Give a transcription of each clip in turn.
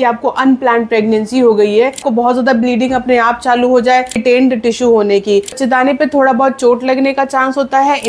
कि आपको unplanned pregnancy हो गई है, आपको बहुत ज्यादा ब्लीडिंग अपने आप चालू हो जाए, रिटेन्ड टिश्यू होने की, बच्चेदानी पे थोड़ा बहुत चोट लगने का चांस होता है।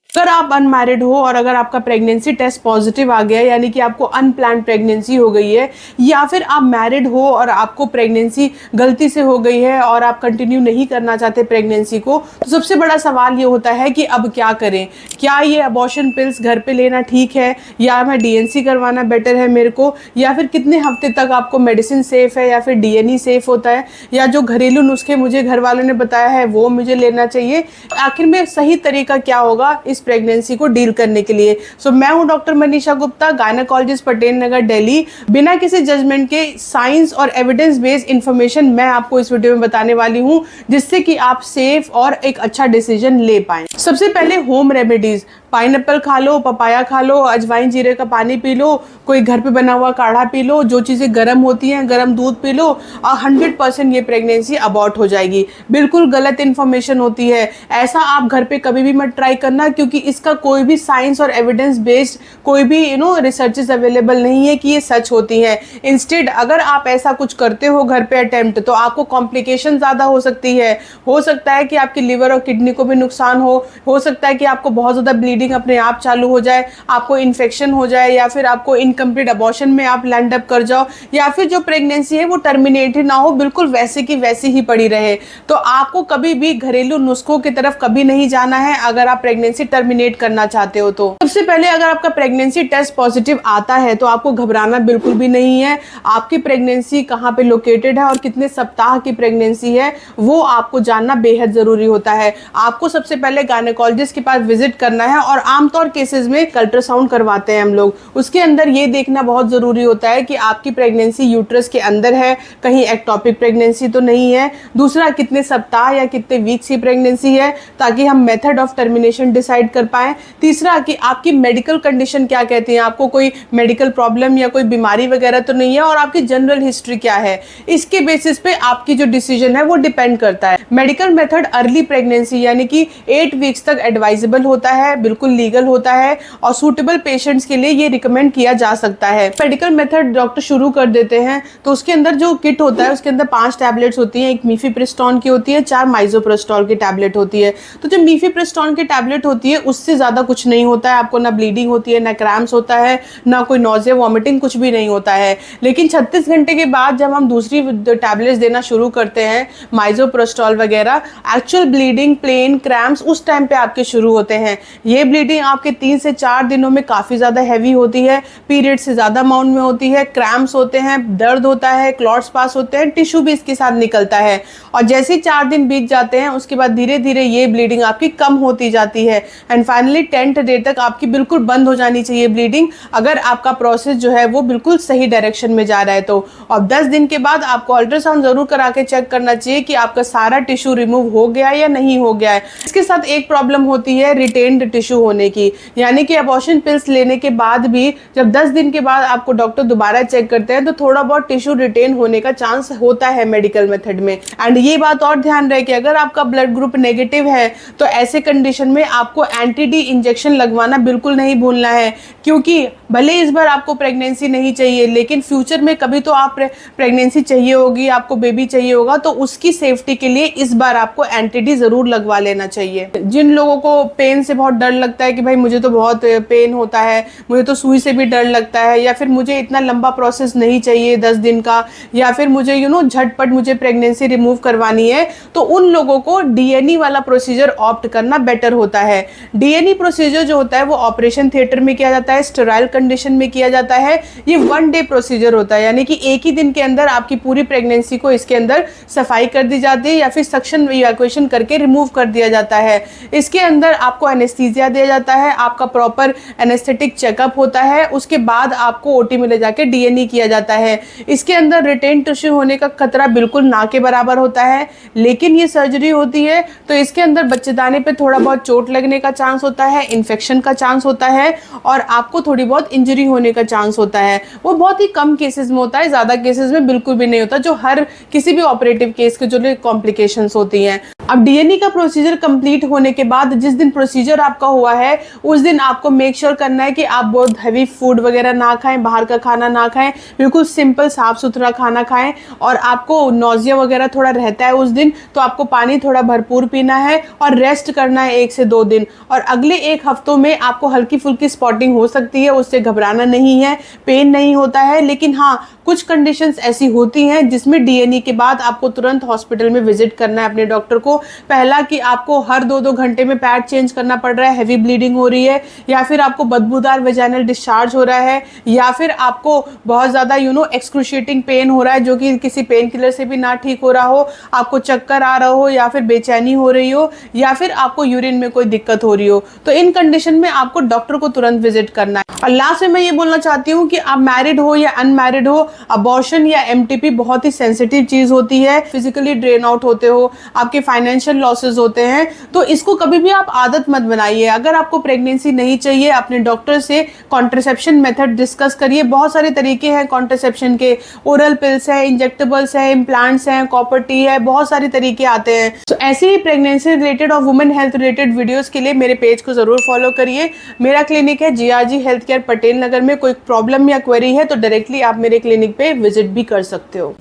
अगर आप अनमैरिड हो और अगर आपका प्रेगनेंसी टेस्ट पॉजिटिव आ गया यानी कि आपको अनप्लान्ड प्रेगनेंसी हो गई है, या फिर आप मैरिड हो और आपको प्रेगनेंसी गलती से हो गई है और आप कंटिन्यू नहीं करना चाहते प्रेगनेंसी को, तो सबसे बड़ा सवाल ये होता है कि अब क्या करें। क्या ये अबॉर्शन पिल्स घर पे लेना ठीक है, या मैं डीएनसी करवाना बेटर है मेरे को, या फिर कितने हफ्ते तक आपको मेडिसिन सेफ है या फिर डीएनई सेफ होता है, या जो घरेलू नुस्खे मुझे घर वालों ने बताया है वो मुझे लेना चाहिए। आखिर में सही तरीका क्या होगा इस प्रेगनेंसी को डील करने के लिए। मैं हूं डॉक्टर मनीषा गुप्ता, गायनेकोलॉजिस्ट, पटेल नगर, दिल्ली। बिना किसी जजमेंट के साइंस और एविडेंस बेस्ड इंफॉर्मेशन मैं आपको इस वीडियो में बताने वाली हूं, जिससे कि आप सेफ और एक अच्छा डिसीजन ले पाएं। सबसे पहले होम रेमेडीज, पाइनएप्पल खा लो, पपाया खा लो, अजवाइन जीरे का पानी पी लो, कोई घर पे बना हुआ काढ़ा पी लो, जो चीज़ें गर्म होती हैं गर्म दूध पी लो, और 100% ये प्रेगनेंसी अबॉर्ट हो जाएगी। बिल्कुल गलत इन्फॉर्मेशन होती है, ऐसा आप घर पे कभी भी मत ट्राई करना, क्योंकि इसका कोई भी साइंस और एविडेंस बेस्ड कोई भी रिसर्चेस अवेलेबल नहीं है कि ये सच होती हैं। इंस्टेड अगर आप ऐसा कुछ करते हो घर पे अटेम्प्ट, तो आपको कॉम्प्लिकेशन ज़्यादा हो सकती है। हो सकता है कि आपकी लिवर और किडनी को भी नुकसान हो सकता है कि आपको बहुत ज़्यादा ब्लीडिंग अपने आप चालू हो जाए, आपको इन्फेक्शन हो जाए, या फिर आपको इनकम्प्लीट अबॉर्शन में आप लैंड अप कर जाओ, या फिर जो प्रेगनेंसी है वो टर्मिनेट ही ना हो, बिल्कुल वैसे की वैसी ही पड़ी रहे। तो आपको कभी भी घरेलू नुस्खों की तरफ कभी नहीं जाना है अगर आप प्रेगनेंसी टर्मिनेट करना चाहते हो। तो सबसे पहले अगर आपका प्रेगनेंसी टेस्ट पॉजिटिव आता है तो आपको घबराना बिल्कुल भी नहीं है। आपकी प्रेगनेंसी कहाँ पे लोकेटेड है और कितने सप्ताह की प्रेगनेंसी है वो आपको जानना बेहद जरूरी होता है। आपको सबसे पहले गायनेकोलॉजिस्ट के पास विजिट करना है, और आमतौर केसेस में अल्ट्रासाउंड करवाते हैं हम लोग। उसके अंदर ये देखना बहुत जरूरी होता है कि आपकी प्रेगनेंसी यूट्रस के अंदर है, कहीं एक्टोपिक प्रेगनेंसी तो नहीं है। दूसरा, कितने सप्ताह या कितने वीक्स की प्रेगनेंसी है, ताकि हम मेथड ऑफ टर्मिनेशन डिसाइड कर पाए। तीसरा, कि आपकी मेडिकल कंडीशन क्या कहती है, आपको कोई मेडिकल प्रॉब्लम या कोई बीमारी वगैरह तो नहीं है, और आपकी जनरल हिस्ट्री क्या है। इसके बेसिस पे आपकी जो डिसीजन है वो डिपेंड करता है। मेडिकल मेथड अर्ली प्रेगनेंसी यानी कि 8 वीक्स तक एडवाइजेबल होता है, बिल्कुल लीगल होता है, और सूटेबल पेशेंट्स के लिए ये रिकमेंड किया जा सकता है। मेडिकल मेथड डॉक्टर शुरू कर देते हैं तो उसके अंदर जो किट होता है उसके अंदर 5 टैबलेट्स होती हैं, एक मीफीप्रिस्टोन की होती है, 4 माइजोप्रोस्टॉल की टैबलेट होती है। तो जो मीफीप्रिस्टोन की टैबलेट होती है उससे ज्यादा कुछ नहीं होता है, आपको ना ब्लीडिंग होती है, ना क्रैम्प्स होता है, ना कोई नोजिया वॉमिटिंग, कुछ भी नहीं होता है। लेकिन 36 घंटे के बाद जब हम दूसरी टैबलेट्स देना शुरू करते हैं, माइजोप्रोस्टॉल वगैरह, एक्चुअल ब्लीडिंग, पेन, क्रैम्प्स उस टाइम पे आपके शुरू होते हैं। ये ब्लीडिंग आपके 3 से 4 दिनों में काफी ज्यादा हैवी होती है, पीरियड से ज्यादा अमाउंट में होती है, क्रैम्प्स होते हैं, दर्द होता है, क्लॉट्स पास होते हैं, टिश्यू भी इसके साथ निकलता है। और जैसे ही 4 दिन बीत जाते हैं उसके बाद धीरे धीरे ये ब्लीडिंग आपकी कम होती जाती है, एंड फाइनली 10th डे तक आपकी बिल्कुल बंद हो जानी चाहिए ब्लीडिंग, अगर आपका प्रोसेस जो है वो बिल्कुल सही डायरेक्शन में जा रहा है तो। और 10 दिन के बाद आपको अल्ट्रासाउंड जरूर करा के चेक करना चाहिए कि आपका सारा टिश्यू रिमूव हो गया या नहीं हो गया है। इसके साथ एक प्रॉब्लम होती है रिटेन्ड टिश्यू होने की, यानी कि अबॉर्शन पिल्स लेने के बाद भी जब 10 दिन के बाद आपको डॉक्टर दोबारा चेक करते हैं तो थोड़ा बहुत टिश्यू रिटेन होने का चांस होता है मेडिकल मेथड में। एंड ये बात और ध्यान रहे कि अगर आपका ब्लड ग्रुप नेगेटिव है तो ऐसे कंडीशन में आपको एंटी-डी इंजेक्शन लगवाना बिल्कुल नहीं भूलना है, क्योंकि भले इस बार आपको प्रेगनेंसी नहीं चाहिए लेकिन फ्यूचर में कभी तो आप प्रेगनेंसी चाहिए होगी, आपको बेबी चाहिए होगा, तो उसकी सेफ्टी के लिए इस बार आपको एंटी-डी जरूर लगवा लेना चाहिए। जिन लोगों को पेन से बहुत डर लगता है कि भाई मुझे तो बहुत पेन होता है, मुझे तो सुई से भी डर लगता है, या फिर मुझे इतना लंबा प्रोसेस नहीं चाहिए 10 दिन का, या फिर मुझे झटपट मुझे प्रेगनेंसी रिमूव करवानी है, तो उन लोगों को डीएनई वाला प्रोसीजर ऑप्ट करना बेटर होता है। डीएनई प्रोसीजर जो होता है वो ऑपरेशन थिएटर में किया जाता है, स्टेराइल कंडीशन में किया जाता है। ये 1 डे प्रोसीजर होता है, यानी कि एक ही दिन के अंदर आपकी पूरी प्रेगनेंसी को इसके अंदर सफाई कर दी जाती है या फिर सक्शन इवैक्यूएशन करके रिमूव कर दिया जाता है। इसके अंदर आपको एनेस्थीसिया दिया जाता है, आपका प्रॉपर एनेस्थेटिक चेकअप होता है, उसके बाद आपको ओटी में ले जाके डीएनई किया जाता है। इसके अंदर रिटेन टिश्यू होने का खतरा बिल्कुल ना के बराबर होता है, लेकिन ये सर्जरी होती है तो इसके अंदर बच्चेदानी पे थोड़ा बहुत चोट लगने का चांस होता है, इन्फेक्शन का चांस होता है, और आपको थोड़ी बहुत इंजरी होने का चांस होता है। वो बहुत ही कम केसेस में होता है, ज्यादा केसेस में बिल्कुल भी नहीं होता, जो हर किसी भी ऑपरेटिव केस के जो कॉम्प्लिकेशंस होती हैं। अब डीएनई का प्रोसीजर कंप्लीट होने के बाद जिस दिन प्रोसीजर आपका हुआ है उस दिन आपको मेक श्योर करना है कि आप बहुत हैवी फूड वगैरह ना खाएं, बाहर का खाना ना खाएं, बिल्कुल सिंपल साफ सुथरा खाना खाएं। और आपको नोजिया वगैरह थोड़ा रहता है उस दिन, तो आपको पानी थोड़ा भरपूर पीना है और रेस्ट करना है 1 से 2 दिन। और अगले 1 हफ्तों में आपको हल्की फुल्की स्पॉटिंग हो सकती है, उससे घबराना नहीं है, पेन नहीं होता है। लेकिन हाँ, कुछ कंडीशंस ऐसी होती हैं जिसमें डीएनई के बाद आपको तुरंत हॉस्पिटल में विजिट करना है अपने डॉक्टर को। पहला कि आपको हर 2-2 घंटे में पैड चेंज करना पड़ रहा है, हैवी ब्लीडिंग हो रही है, या फिर आपको बदबूदार वेजाइनल डिस्चार्ज हो रहा है, या फिर आपको बहुत ज़्यादा एक्सक्रूशिएटिंग पेन हो रहा है जो कि किसी पेन किलर से भी ना ठीक हो रहा हो, आपको चक्कर आ रहा हो, या फिर बेचैनी हो रही हो, या फिर आपको यूरिन में कोई दिक्कत हो रही हो, तो इन कंडीशन में आपको डॉक्टर को तुरंत विजिट करना है। और लास्ट में मैं ये बोलना चाहती हूँ कि आप मैरिड हो या अनमैरिड हो, अबॉर्शन या एमटीपी बहुत ही सेंसिटिव चीज होती है। फिजिकली ड्रेन आउट होते हो, आपके फाइनेंशियल लॉसेस होते हैं, तो इसको कभी भी आप आदत मत बनाइए। अगर आपको प्रेगनेंसी नहीं चाहिए, अपने डॉक्टर से कॉन्ट्रासेप्शन मेथड डिस्कस करिए। बहुत सारे तरीके हैं कॉन्ट्रासेप्शन के, ओरल पिल्स है, इंजेक्टेबल्स है, इम्प्लांट्स हैं, कॉपर टी है, बहुत सारे तरीके आते हैं। तो ऐसे ही प्रेगनेंसी रिलेटेड और वुमेन हेल्थ रिलेटेड वीडियोस के लिए मेरे पेज को जरूर फॉलो करिए। मेरा क्लिनिक है GRG health care, Patel Nagar में। कोई प्रॉब्लम या क्वेरी है तो डायरेक्टली आप मेरे क्लिनिक पे विजिट भी कर सकते हो।